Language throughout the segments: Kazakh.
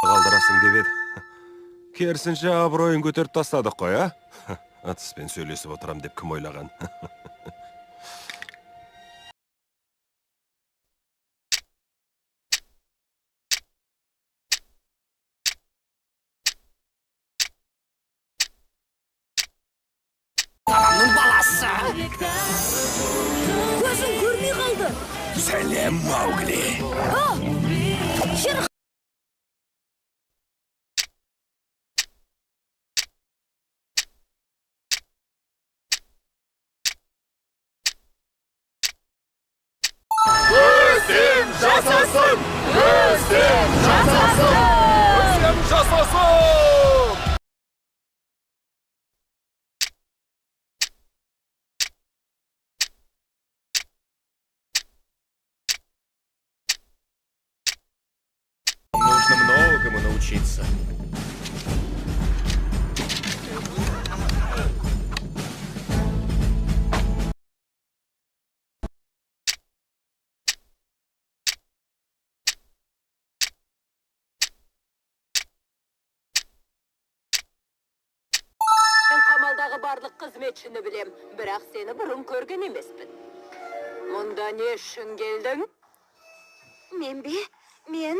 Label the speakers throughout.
Speaker 1: Қалдырасың деп еді. Керісінше абыройын көтеріп тастадық қой, а? Атыспен сөйлесіп отырам деп кім ойлаған?
Speaker 2: Адамның баласы!
Speaker 3: Көзің көрмей қалды.
Speaker 2: Сәлем, Маугли!
Speaker 3: Жер
Speaker 2: Özlem жасасын! Özlem жасасын! Özlem жасасын! Нужно многому научиться.
Speaker 4: Мен Қамалдағы барлық қызметшіні білем, бірақ сені бұрын көрген емеспін. Мұнда не үшін келдің?
Speaker 3: мен бе? Мен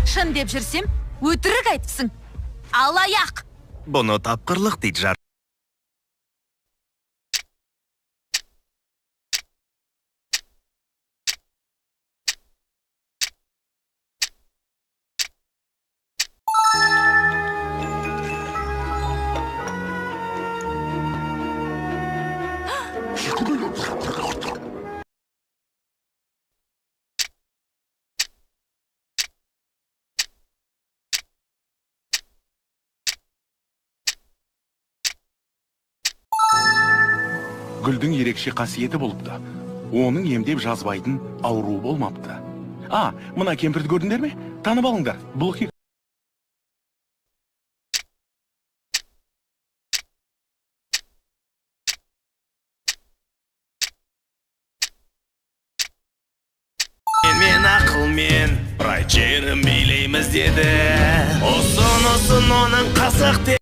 Speaker 5: Шын деп жүрсем, өтірік айтыпсың. Алаяқ.
Speaker 6: Бұны тапқырлық дейді жар.
Speaker 7: Гүлдің ерекше қасиеті болыпты. Оның емдеп жазбайтын ауру болмапты. Мына кемпірді көрдіңдер ме? Танып алыңдар. Бұл
Speaker 6: Мен ақылмен рай жерін билейміз деді. Ұсын оның қасық